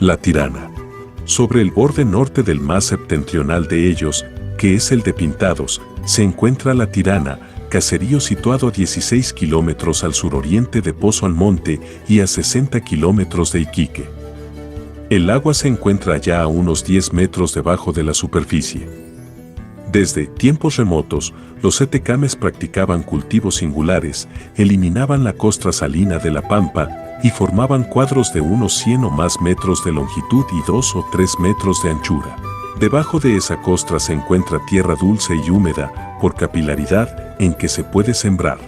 La Tirana. Sobre el borde norte del más septentrional de ellos, que es el de Pintados, se encuentra La Tirana, caserío situado a 16 kilómetros al suroriente de Pozo Almonte y a 60 kilómetros de Iquique. El agua se encuentra allá a unos 10 metros debajo de la superficie. Desde tiempos remotos, los etecames practicaban cultivos singulares, eliminaban la costra salina de la pampa y formaban cuadros de unos 100 o más metros de longitud y 2 o 3 metros de anchura. Debajo de esa costra se encuentra tierra dulce y húmeda, por capilaridad, en que se puede sembrar.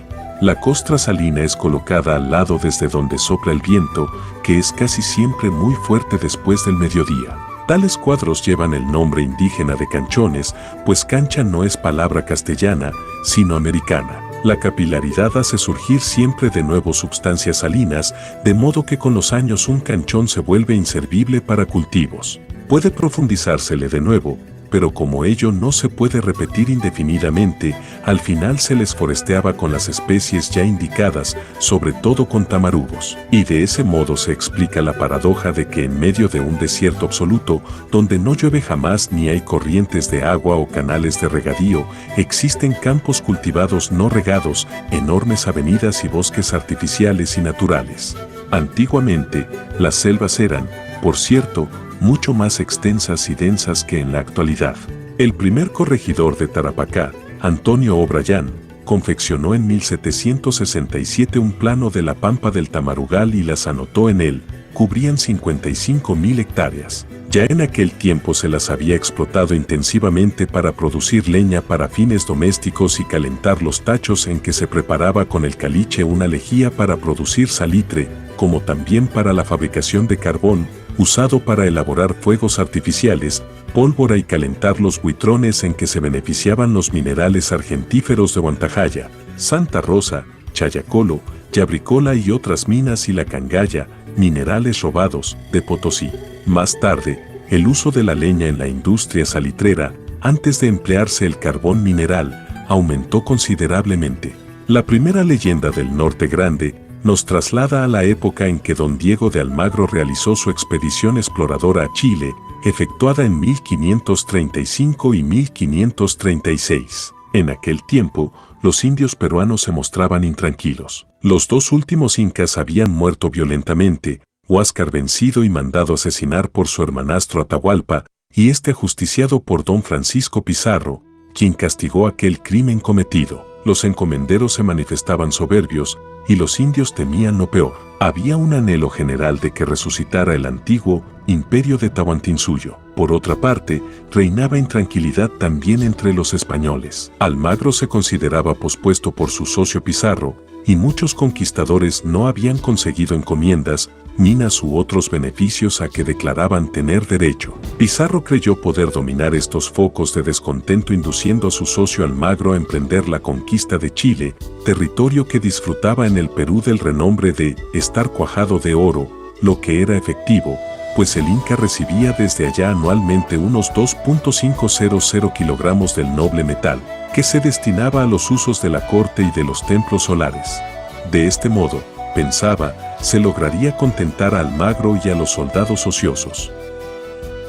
La costra salina es colocada al lado desde donde sopla el viento, que es casi siempre muy fuerte después del mediodía. Tales cuadros llevan el nombre indígena de canchones, pues cancha no es palabra castellana, sino americana. La capilaridad hace surgir siempre de nuevo sustancias salinas, de modo que con los años un canchón se vuelve inservible para cultivos. Puede profundizársele de nuevo, pero como ello no se puede repetir indefinidamente, al final se les foresteaba con las especies ya indicadas, sobre todo con tamarugos. Y de ese modo se explica la paradoja de que en medio de un desierto absoluto, donde no llueve jamás ni hay corrientes de agua o canales de regadío, existen campos cultivados no regados, enormes avenidas y bosques artificiales y naturales. Antiguamente, las selvas eran, por cierto, mucho más extensas y densas que en la actualidad. El primer corregidor de Tarapacá, Antonio O'Brien, confeccionó en 1767 un plano de la pampa del Tamarugal y las anotó en él. Cubrían 55.000 hectáreas. Ya en aquel tiempo se las había explotado intensivamente para producir leña para fines domésticos y calentar los tachos en que se preparaba con el caliche una lejía para producir salitre, como también para la fabricación de carbón, usado para elaborar fuegos artificiales, pólvora y calentar los buitrones en que se beneficiaban los minerales argentíferos de Huantajaya, Santa Rosa, Chayacolo, Yabricola y otras minas y la Cangaya, minerales robados, de Potosí. Más tarde, el uso de la leña en la industria salitrera, antes de emplearse el carbón mineral, aumentó considerablemente. La primera leyenda del Norte Grande nos traslada a la época en que don Diego de Almagro realizó su expedición exploradora a Chile, efectuada en 1535 y 1536. En aquel tiempo, los indios peruanos se mostraban intranquilos. Los dos últimos incas habían muerto violentamente, Huáscar vencido y mandado asesinar por su hermanastro Atahualpa, y este ajusticiado por don Francisco Pizarro, quien castigó aquel crimen cometido. Los encomenderos se manifestaban soberbios, y los indios temían lo peor. Había un anhelo general de que resucitara el antiguo imperio de Tahuantinsuyo. Por otra parte, reinaba intranquilidad también entre los españoles. Almagro se consideraba pospuesto por su socio Pizarro, y muchos conquistadores no habían conseguido encomiendas, minas u otros beneficios a que declaraban tener derecho. Pizarro creyó poder dominar estos focos de descontento induciendo a su socio Almagro a emprender la conquista de Chile, territorio que disfrutaba en el Perú del renombre de estar cuajado de oro, lo que era efectivo, pues el Inca recibía desde allá anualmente unos 2.500 kilogramos del noble metal, que se destinaba a los usos de la corte y de los templos solares. De este modo, pensaba, se lograría contentar a Almagro y a los soldados ociosos.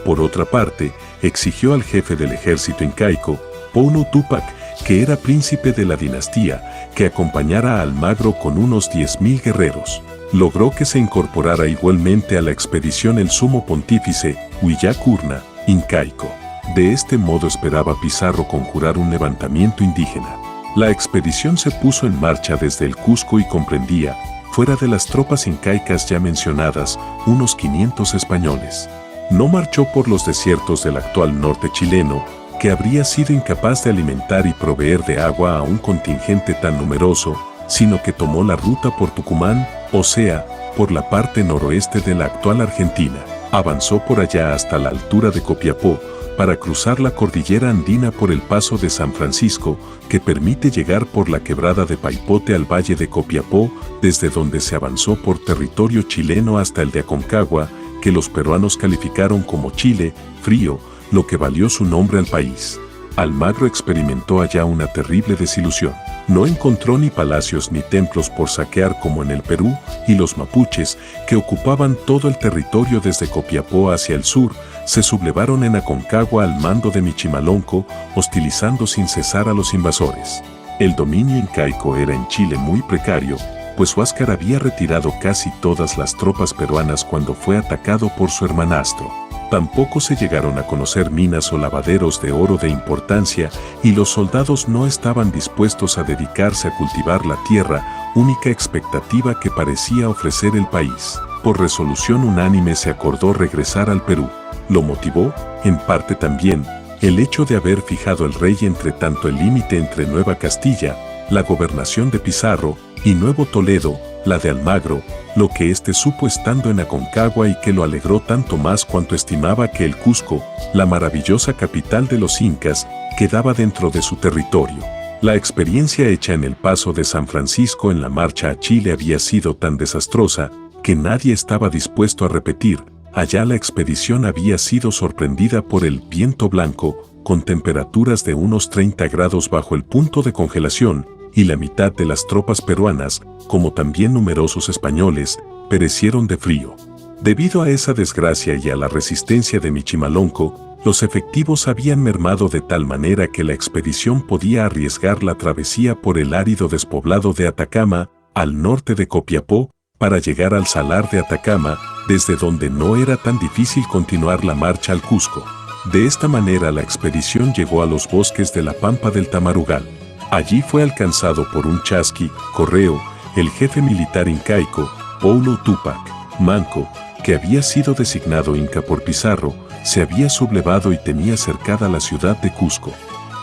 Por otra parte, exigió al jefe del ejército incaico, Pouno Túpac, que era príncipe de la dinastía, que acompañara a Almagro con unos 10.000 guerreros. Logró que se incorporara igualmente a la expedición el sumo pontífice, Huillacurna, incaico. De este modo esperaba Pizarro conjurar un levantamiento indígena. La expedición se puso en marcha desde el Cusco y comprendía, fuera de las tropas incaicas ya mencionadas, unos 500 españoles. No marchó por los desiertos del actual norte chileno, que habría sido incapaz de alimentar y proveer de agua a un contingente tan numeroso, sino que tomó la ruta por Tucumán, o sea, por la parte noroeste de la actual Argentina. Avanzó por allá hasta la altura de Copiapó, para cruzar la cordillera andina por el paso de San Francisco, que permite llegar por la quebrada de Paipote al valle de Copiapó, desde donde se avanzó por territorio chileno hasta el de Aconcagua, que los peruanos calificaron como Chile, frío, lo que valió su nombre al país. Almagro experimentó allá una terrible desilusión. No encontró ni palacios ni templos por saquear como en el Perú, y los mapuches, que ocupaban todo el territorio desde Copiapó hacia el sur, se sublevaron en Aconcagua al mando de Michimalonco, hostilizando sin cesar a los invasores. El dominio incaico era en Chile muy precario, pues Huáscar había retirado casi todas las tropas peruanas cuando fue atacado por su hermanastro. Tampoco se llegaron a conocer minas o lavaderos de oro de importancia, y los soldados no estaban dispuestos a dedicarse a cultivar la tierra, única expectativa que parecía ofrecer el país. Por resolución unánime se acordó regresar al Perú. Lo motivó, en parte también, el hecho de haber fijado el rey entre tanto el límite entre Nueva Castilla, la gobernación de Pizarro, y Nuevo Toledo, la de Almagro, lo que éste supo estando en Aconcagua y que lo alegró tanto más cuanto estimaba que el Cusco, la maravillosa capital de los incas, quedaba dentro de su territorio. La experiencia hecha en el paso de San Francisco en la marcha a Chile había sido tan desastrosa que nadie estaba dispuesto a repetir. Allá la expedición había sido sorprendida por el viento blanco, con temperaturas de unos 30 grados bajo el punto de congelación, y la mitad de las tropas peruanas, como también numerosos españoles, perecieron de frío. Debido a esa desgracia y a la resistencia de Michimalonco, los efectivos habían mermado de tal manera que la expedición podía arriesgar la travesía por el árido despoblado de Atacama, al norte de Copiapó, para llegar al Salar de Atacama, desde donde no era tan difícil continuar la marcha al Cusco. De esta manera la expedición llegó a los bosques de la Pampa del Tamarugal. Allí fue alcanzado por un chasqui, Correo, el jefe militar incaico, Paulo Túpac Manco, que había sido designado inca por Pizarro, se había sublevado y tenía cercada la ciudad de Cusco.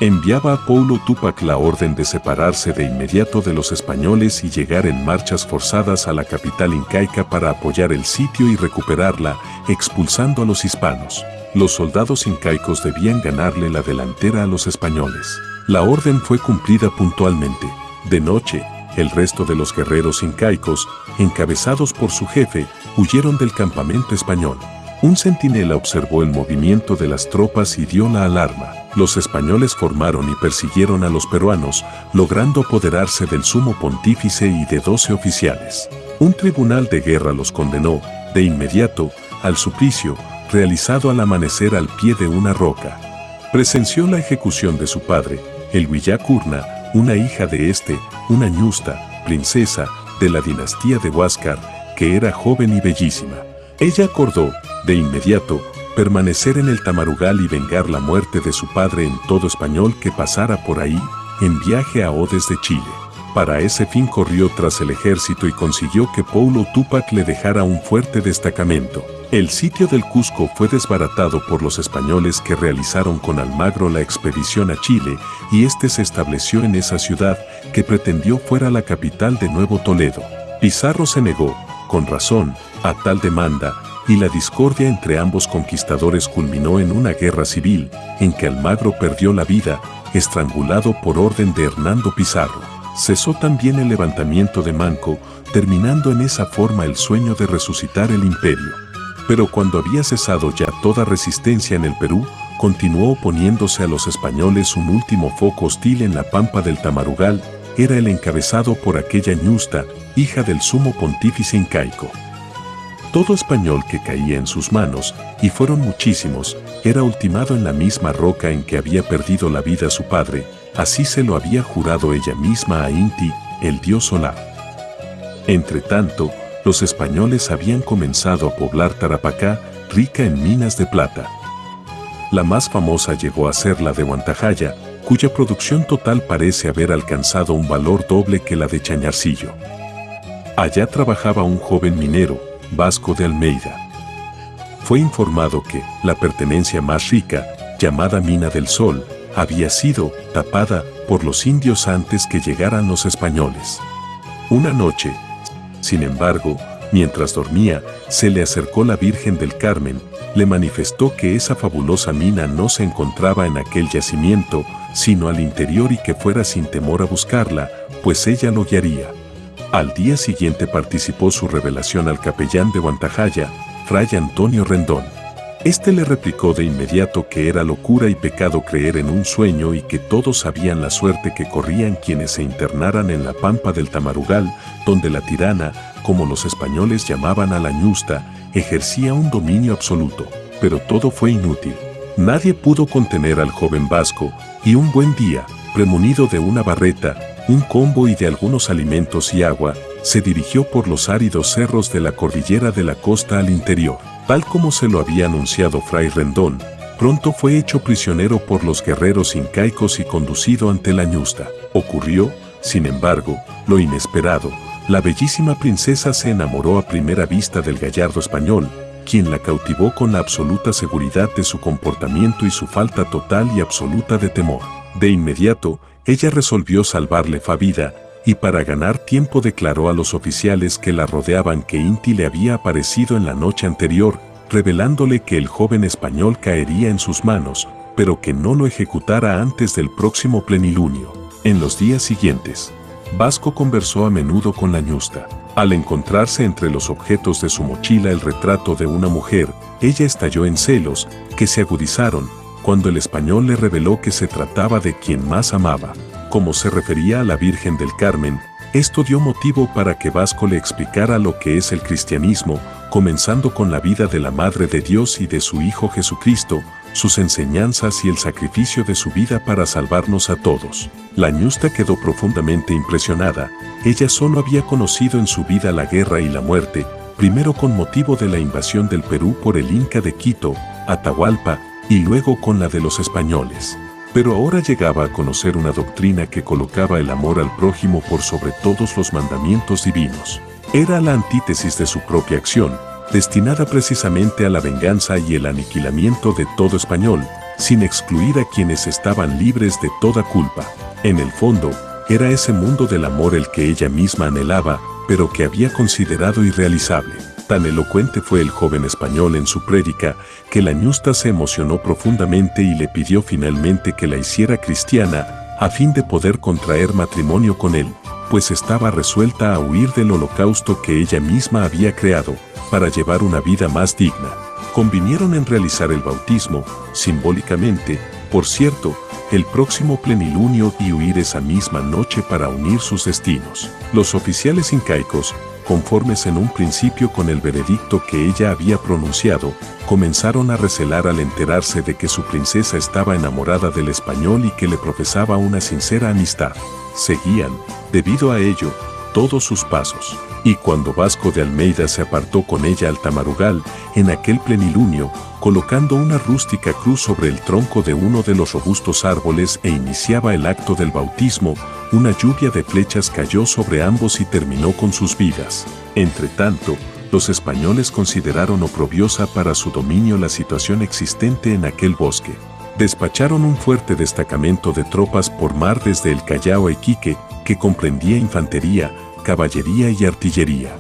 Enviaba a Paulo Túpac la orden de separarse de inmediato de los españoles y llegar en marchas forzadas a la capital incaica para apoyar el sitio y recuperarla, expulsando a los hispanos. Los soldados incaicos debían ganarle la delantera a los españoles. La orden fue cumplida puntualmente. De noche, el resto de los guerreros incaicos, encabezados por su jefe, huyeron del campamento español. Un centinela observó el movimiento de las tropas y dio la alarma. Los españoles formaron y persiguieron a los peruanos, logrando apoderarse del sumo pontífice y de 12 oficiales. Un tribunal de guerra los condenó, de inmediato, al suplicio, realizado al amanecer al pie de una roca. Presenció la ejecución de su padre, el Huillá Curna, una hija de este, una ñusta, princesa, de la dinastía de Huáscar, que era joven y bellísima. Ella acordó, de inmediato, permanecer en el Tamarugal y vengar la muerte de su padre en todo español que pasara por ahí, en viaje a Odes de Chile. Para ese fin corrió tras el ejército y consiguió que Paulo Túpac le dejara un fuerte destacamento. El sitio del Cusco fue desbaratado por los españoles que realizaron con Almagro la expedición a Chile, y este se estableció en esa ciudad, que pretendió fuera la capital de Nuevo Toledo. Pizarro se negó, con razón, a tal demanda, y la discordia entre ambos conquistadores culminó en una guerra civil, en que Almagro perdió la vida, estrangulado por orden de Hernando Pizarro. Cesó también el levantamiento de Manco, terminando en esa forma el sueño de resucitar el imperio. Pero cuando había cesado ya toda resistencia en el Perú, continuó oponiéndose a los españoles. Un último foco hostil en la Pampa del Tamarugal era el encabezado por aquella ñusta, hija del sumo pontífice incaico. Todo español que caía en sus manos, y fueron muchísimos, era ultimado en la misma roca en que había perdido la vida su padre. Así se lo había jurado ella misma a Inti, el dios solar. Entretanto, los españoles habían comenzado a poblar Tarapacá, rica en minas de plata. La más famosa llegó a ser la de Huantajaya, cuya producción total parece haber alcanzado un valor doble que la de Chañarcillo. Allá trabajaba un joven minero, Vasco de Almeida. Fue informado que la pertenencia más rica, llamada Mina del Sol, había sido tapada por los indios antes que llegaran los españoles. Una noche, sin embargo, mientras dormía, se le acercó la Virgen del Carmen, le manifestó que esa fabulosa mina no se encontraba en aquel yacimiento, sino al interior, y que fuera sin temor a buscarla, pues ella lo guiaría. Al día siguiente participó su revelación al capellán de Huantajaya, Fray Antonio Rendón. Este le replicó de inmediato que era locura y pecado creer en un sueño y que todos sabían la suerte que corrían quienes se internaran en la pampa del Tamarugal, donde la tirana, como los españoles llamaban a la ñusta, ejercía un dominio absoluto. Pero todo fue inútil. Nadie pudo contener al joven vasco, y un buen día, premunido de una barreta, un combo y de algunos alimentos y agua, se dirigió por los áridos cerros de la cordillera de la costa al interior. Tal como se lo había anunciado Fray Rendón, pronto fue hecho prisionero por los guerreros incaicos y conducido ante la ñusta. Ocurrió, sin embargo, lo inesperado. La bellísima princesa se enamoró a primera vista del gallardo español, quien la cautivó con la absoluta seguridad de su comportamiento y su falta total y absoluta de temor. De inmediato, ella resolvió salvarle la vida, y para ganar tiempo declaró a los oficiales que la rodeaban que Inti le había aparecido en la noche anterior, revelándole que el joven español caería en sus manos, pero que no lo ejecutara antes del próximo plenilunio. En los días siguientes, Vasco conversó a menudo con la ñusta. Al encontrarse entre los objetos de su mochila el retrato de una mujer, ella estalló en celos, que se agudizaron, cuando el español le reveló que se trataba de quien más amaba. Como se refería a la Virgen del Carmen, esto dio motivo para que Vasco le explicara lo que es el cristianismo, comenzando con la vida de la Madre de Dios y de su Hijo Jesucristo, sus enseñanzas y el sacrificio de su vida para salvarnos a todos. La ñusta quedó profundamente impresionada. Ella solo había conocido en su vida la guerra y la muerte, primero con motivo de la invasión del Perú por el Inca de Quito, Atahualpa, y luego con la de los españoles. Pero ahora llegaba a conocer una doctrina que colocaba el amor al prójimo por sobre todos los mandamientos divinos. Era la antítesis de su propia acción, destinada precisamente a la venganza y el aniquilamiento de todo español, sin excluir a quienes estaban libres de toda culpa. En el fondo, era ese mundo del amor el que ella misma anhelaba, pero que había considerado irrealizable. Tan elocuente fue el joven español en su prédica, que la ñusta se emocionó profundamente y le pidió finalmente que la hiciera cristiana, a fin de poder contraer matrimonio con él, pues estaba resuelta a huir del holocausto que ella misma había creado, para llevar una vida más digna. Convinieron en realizar el bautismo, simbólicamente, por cierto, el próximo plenilunio y huir esa misma noche para unir sus destinos. Los oficiales incaicos, conformes en un principio con el veredicto que ella había pronunciado, comenzaron a recelar al enterarse de que su princesa estaba enamorada del español y que le profesaba una sincera amistad. Seguían, debido a ello, todos sus pasos, y cuando Vasco de Almeida se apartó con ella al Tamarugal, en aquel plenilunio, colocando una rústica cruz sobre el tronco de uno de los robustos árboles e iniciaba el acto del bautismo, una lluvia de flechas cayó sobre ambos y terminó con sus vidas. Entretanto, los españoles consideraron oprobiosa para su dominio la situación existente en aquel bosque. Despacharon un fuerte destacamento de tropas por mar desde el Callao a Iquique, que comprendía infantería, caballería y artillería.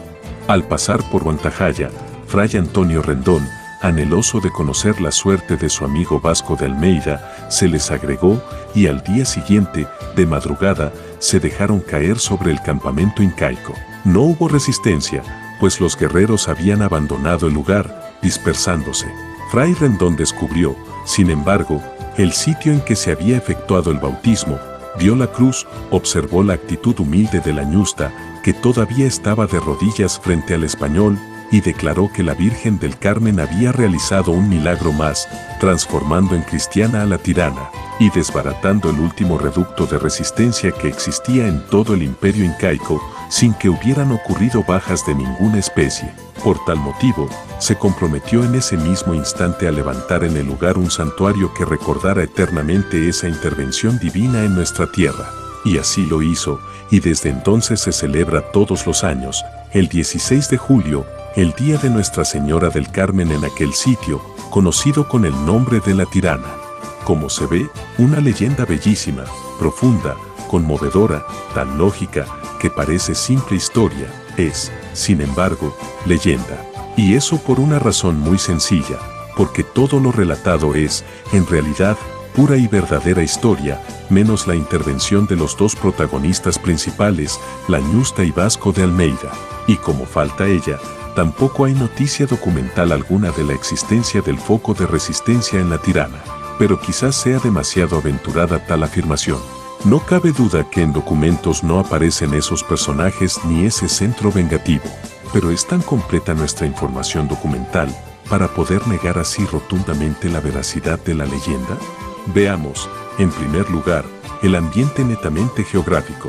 Al pasar por Huantajaya, Fray Antonio Rendón, anheloso de conocer la suerte de su amigo Vasco de Almeida, se les agregó y al día siguiente, de madrugada, se dejaron caer sobre el campamento incaico. No hubo resistencia, pues los guerreros habían abandonado el lugar, dispersándose. Fray Rendón descubrió, sin embargo, el sitio en que se había efectuado el bautismo, vio la cruz, observó la actitud humilde de la ñusta, que todavía estaba de rodillas frente al español, y declaró que la Virgen del Carmen había realizado un milagro más, transformando en cristiana a la tirana, y desbaratando el último reducto de resistencia que existía en todo el imperio incaico, sin que hubieran ocurrido bajas de ninguna especie. Por tal motivo, se comprometió en ese mismo instante a levantar en el lugar un santuario que recordara eternamente esa intervención divina en nuestra tierra. Y así lo hizo, y desde entonces se celebra todos los años, el 16 de julio, el día de Nuestra Señora del Carmen en aquel sitio, conocido con el nombre de la Tirana. Como se ve, una leyenda bellísima, profunda, conmovedora, tan lógica, que parece simple historia, es, sin embargo, leyenda. Y eso por una razón muy sencilla, porque todo lo relatado es, en realidad, pura y verdadera historia, menos la intervención de los dos protagonistas principales, la ñusta y Vasco de Almeida. Y como falta ella, Tampoco hay noticia documental alguna de la existencia del foco de resistencia en la Tirana, pero quizás sea demasiado aventurada tal afirmación. No cabe duda que en documentos no aparecen esos personajes ni ese centro vengativo, pero es tan completa nuestra información documental para poder negar así rotundamente la veracidad de la leyenda. Veamos, en primer lugar, el ambiente netamente geográfico.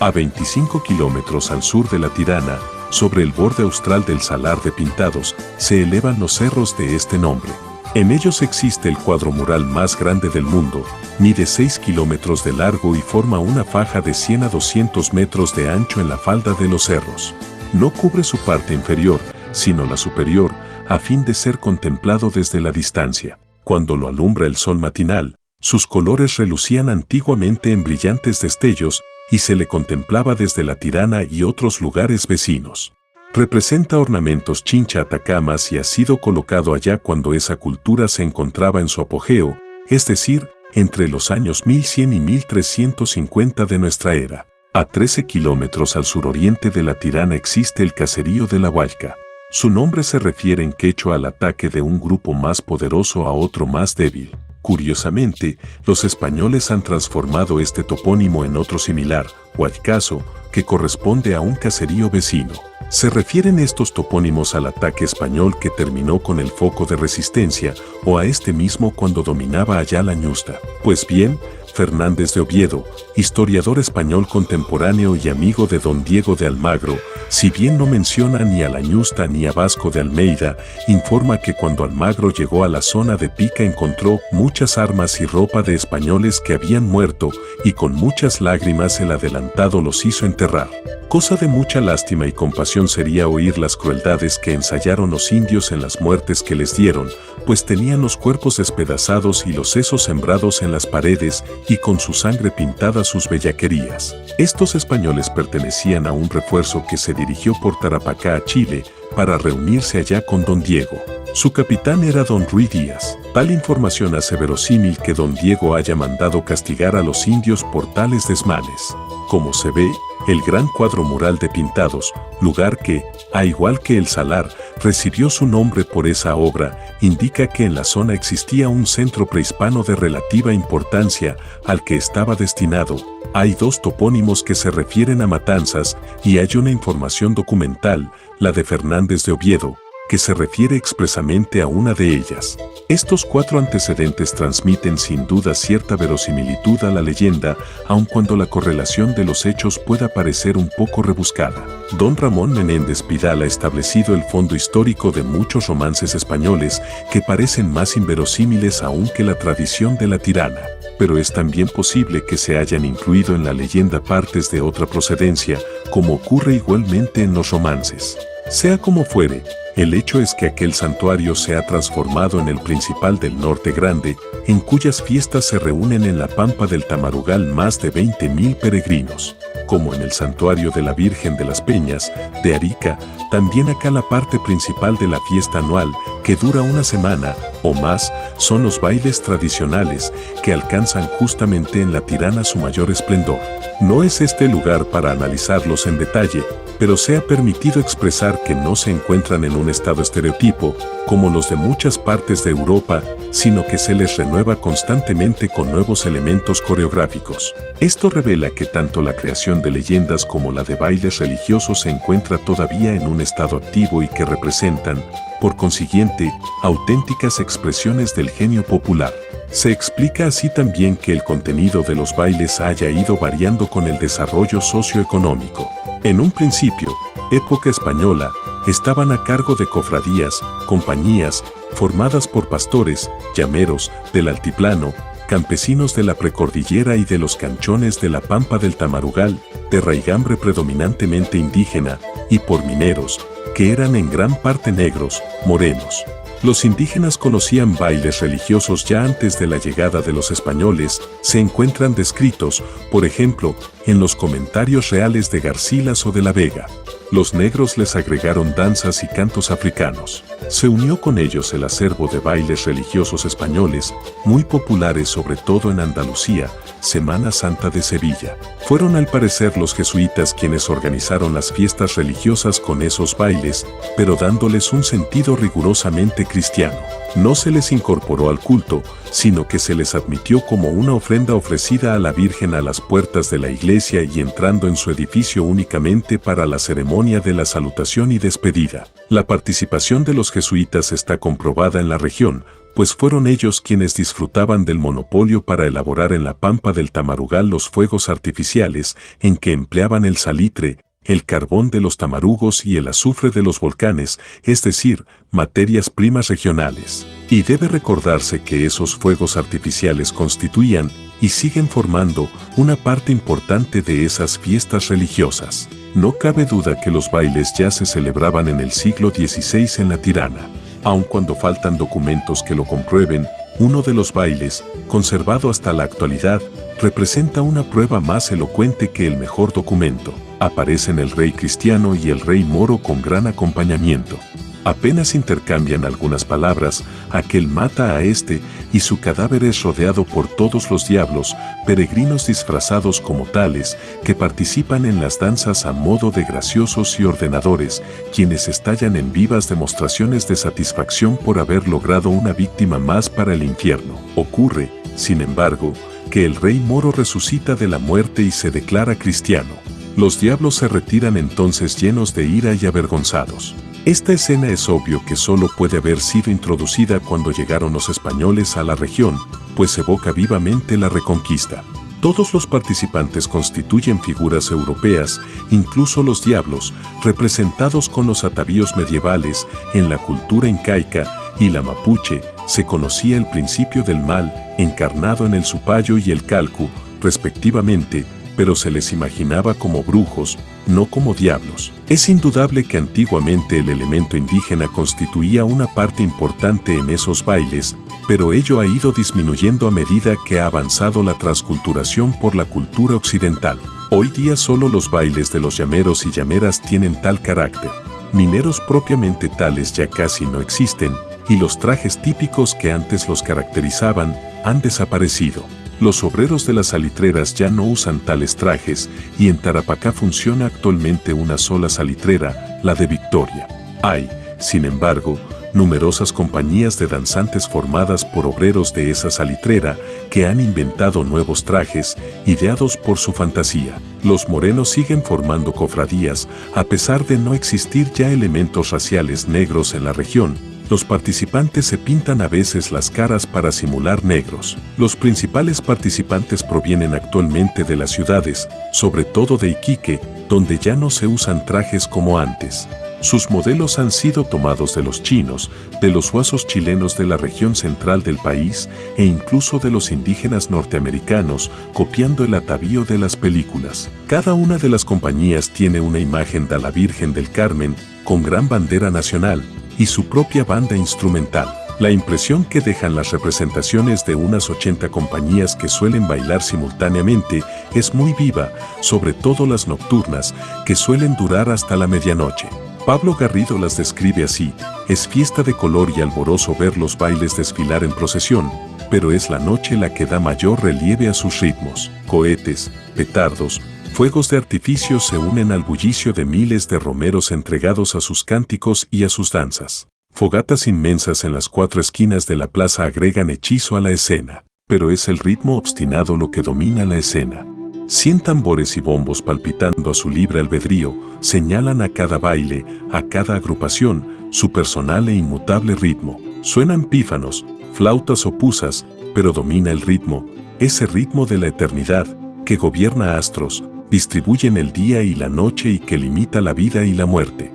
A 25 kilómetros al sur de la Tirana, sobre el borde austral del Salar de Pintados, se elevan los cerros de este nombre. En ellos existe el cuadro mural más grande del mundo, mide 6 kilómetros de largo y forma una faja de 100 a 200 metros de ancho en la falda de los cerros. No cubre su parte inferior, sino la superior, a fin de ser contemplado desde la distancia. Cuando lo alumbra el sol matinal, sus colores relucían antiguamente en brillantes destellos y se le contemplaba desde la Tirana y otros lugares vecinos. Representa ornamentos Chincha Atacamas y ha sido colocado allá cuando esa cultura se encontraba en su apogeo, es decir, entre los años 1100 y 1350 de nuestra era. A 13 kilómetros al suroriente de la Tirana existe el caserío de la Huayca. Su nombre se refiere en quechua al ataque de un grupo más poderoso a otro más débil. Curiosamente, los españoles han transformado este topónimo en otro similar, Huaycazo, que corresponde a un caserío vecino. Se refieren estos topónimos al ataque español que terminó con el foco de resistencia o a este mismo cuando dominaba allá la Ñusta. Pues bien, Fernández de Oviedo, historiador español contemporáneo y amigo de don Diego de Almagro, si bien no menciona ni a la Ñusta ni a Vasco de Almeida, informa que cuando Almagro llegó a la zona de Pica encontró muchas armas y ropa de españoles que habían muerto y con muchas lágrimas el adelantado los hizo enterrar. Cosa de mucha lástima y compasión sería oír las crueldades que ensayaron los indios en las muertes que les dieron, pues tenían los cuerpos despedazados y los sesos sembrados en las paredes y con su sangre pintada sus bellaquerías. Estos españoles pertenecían a un refuerzo que se dirigió por Tarapacá a Chile para reunirse allá con don Diego. Su capitán era don Ruy Díaz. Tal información hace verosímil que don Diego haya mandado castigar a los indios por tales desmanes. Como se ve, el gran cuadro mural de Pintados, lugar que, a igual que el Salar, recibió su nombre por esa obra, indica que en la zona existía un centro prehispano de relativa importancia al que estaba destinado. Hay dos topónimos que se refieren a Matanzas y hay una información documental, la de Fernández de Oviedo, que se refiere expresamente a una de ellas. Estos cuatro antecedentes transmiten sin duda cierta verosimilitud a la leyenda, aun cuando la correlación de los hechos pueda parecer un poco rebuscada. Don Ramón Menéndez Pidal ha establecido el fondo histórico de muchos romances españoles que parecen más inverosímiles aún que la tradición de la Tirana, pero es también posible que se hayan incluido en la leyenda partes de otra procedencia, como ocurre igualmente en los romances. Sea como fuere, el hecho es que aquel santuario se ha transformado en el principal del Norte Grande, en cuyas fiestas se reúnen en la Pampa del Tamarugal más de 20.000 peregrinos. Como en el santuario de la Virgen de las Peñas, de Arica, también acá la parte principal de la fiesta anual, que dura una semana o más, son los bailes tradicionales, que alcanzan justamente en la Tirana su mayor esplendor. No es este el lugar para analizarlos en detalle, pero se ha permitido expresar que no se encuentran en un estado estereotipo, como los de muchas partes de Europa, sino que se les renueva constantemente con nuevos elementos coreográficos. Esto revela que tanto la creación de leyendas como la de bailes religiosos se encuentra todavía en un estado activo y que representan, por consiguiente, auténticas expresiones del genio popular. Se explica así también que el contenido de los bailes haya ido variando con el desarrollo socioeconómico. En un principio, época española, estaban a cargo de cofradías, compañías, formadas por pastores, llameros, del altiplano, campesinos de la precordillera y de los canchones de la Pampa del Tamarugal, de raigambre predominantemente indígena, y por mineros, que eran en gran parte negros, morenos. Los indígenas conocían bailes religiosos ya antes de la llegada de los españoles, se encuentran descritos, por ejemplo, en los comentarios reales de Garcilas o de la Vega. Los negros les agregaron danzas y cantos africanos. Se unió con ellos el acervo de bailes religiosos españoles, muy populares sobre todo en Andalucía, Semana Santa de Sevilla. Fueron al parecer los jesuitas quienes organizaron las fiestas religiosas con esos bailes, pero dándoles un sentido rigurosamente cristiano. No se les incorporó al culto, sino que se les admitió como una ofrenda ofrecida a la Virgen a las puertas de la iglesia y entrando en su edificio únicamente para la ceremonia de la salutación y despedida. La participación de los jesuitas está comprobada en la región, pues fueron ellos quienes disfrutaban del monopolio para elaborar en la pampa del Tamarugal los fuegos artificiales, en que empleaban el salitre, el carbón de los tamarugos y el azufre de los volcanes, es decir, materias primas regionales. Y debe recordarse que esos fuegos artificiales constituían, y siguen formando, una parte importante de esas fiestas religiosas. No cabe duda que los bailes ya se celebraban en el siglo XVI en la Tirana. Aun cuando faltan documentos que lo comprueben, uno de los bailes, conservado hasta la actualidad, representa una prueba más elocuente que el mejor documento. Aparecen el rey cristiano y el rey moro con gran acompañamiento. Apenas intercambian algunas palabras, aquel mata a este y su cadáver es rodeado por todos los diablos, peregrinos disfrazados como tales, que participan en las danzas a modo de graciosos y ordenadores, quienes estallan en vivas demostraciones de satisfacción por haber logrado una víctima más para el infierno. Ocurre, sin embargo, que el rey moro resucita de la muerte y se declara cristiano. Los diablos se retiran entonces llenos de ira y avergonzados. Esta escena es obvio que solo puede haber sido introducida cuando llegaron los españoles a la región, pues evoca vivamente la reconquista. Todos los participantes constituyen figuras europeas, incluso los diablos, representados con los atavíos medievales. En la cultura incaica y la mapuche se conocía el principio del mal, encarnado en el supayo y el calcu, respectivamente, pero se les imaginaba como brujos, no como diablos. Es indudable que antiguamente el elemento indígena constituía una parte importante en esos bailes, pero ello ha ido disminuyendo a medida que ha avanzado la transculturación por la cultura occidental. Hoy día solo los bailes de los llameros y llameras tienen tal carácter. Mineros propiamente tales ya casi no existen, y los trajes típicos que antes los caracterizaban han desaparecido. Los obreros de las salitreras ya no usan tales trajes y en Tarapacá funciona actualmente una sola salitrera, la de Victoria. Hay, sin embargo, numerosas compañías de danzantes formadas por obreros de esa salitrera que han inventado nuevos trajes, ideados por su fantasía. Los morenos siguen formando cofradías, a pesar de no existir ya elementos raciales negros en la región. Los participantes se pintan a veces las caras para simular negros. Los principales participantes provienen actualmente de las ciudades, sobre todo de Iquique, donde ya no se usan trajes como antes. Sus modelos han sido tomados de los chinos, de los huasos chilenos de la región central del país e incluso de los indígenas norteamericanos, copiando el atavío de las películas. Cada una de las compañías tiene una imagen de la Virgen del Carmen, con gran bandera nacional, y su propia banda instrumental. La impresión que dejan las representaciones de unas 80 compañías que suelen bailar simultáneamente es muy viva, sobre todo las nocturnas, que suelen durar hasta la medianoche. Pablo Garrido las describe así: es fiesta de color y alborozo ver los bailes desfilar en procesión, pero es la noche la que da mayor relieve a sus ritmos. Cohetes, petardos, fuegos de artificio se unen al bullicio de miles de romeros entregados a sus cánticos y a sus danzas. Fogatas inmensas en las 4 esquinas de la plaza agregan hechizo a la escena, pero es el ritmo obstinado lo que domina la escena. 100 tambores y bombos palpitando a su libre albedrío señalan a cada baile, a cada agrupación, su personal e inmutable ritmo. Suenan pífanos, flautas o pusas, pero domina el ritmo, ese ritmo de la eternidad, que gobierna astros, distribuye en el día y la noche y que limita la vida y la muerte.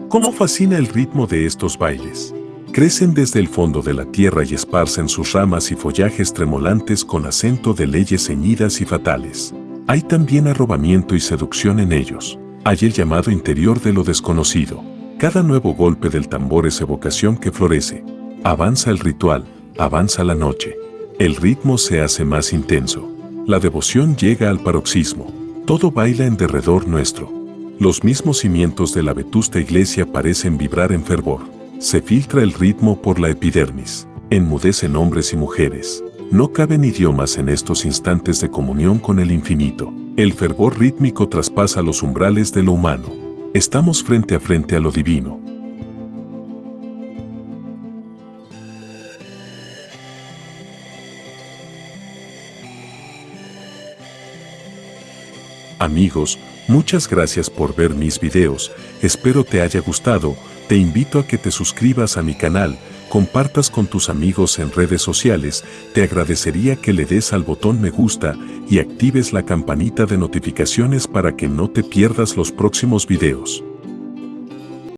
¿Cómo fascina el ritmo de estos bailes? Crecen desde el fondo de la tierra y esparcen sus ramas y follajes tremolantes con acento de leyes ceñidas y fatales. Hay también arrobamiento y seducción en ellos. Hay el llamado interior de lo desconocido. Cada nuevo golpe del tambor es evocación que florece. Avanza el ritual, avanza la noche. El ritmo se hace más intenso. La devoción llega al paroxismo. Todo baila en derredor nuestro. Los mismos cimientos de la vetusta iglesia parecen vibrar en fervor. Se filtra el ritmo por la epidermis. Enmudecen hombres y mujeres. No caben idiomas en estos instantes de comunión con el infinito. El fervor rítmico traspasa los umbrales de lo humano. Estamos frente a frente a lo divino. Amigos, muchas gracias por ver mis videos, espero te haya gustado, te invito a que te suscribas a mi canal, compartas con tus amigos en redes sociales, te agradecería que le des al botón me gusta y actives la campanita de notificaciones para que no te pierdas los próximos videos.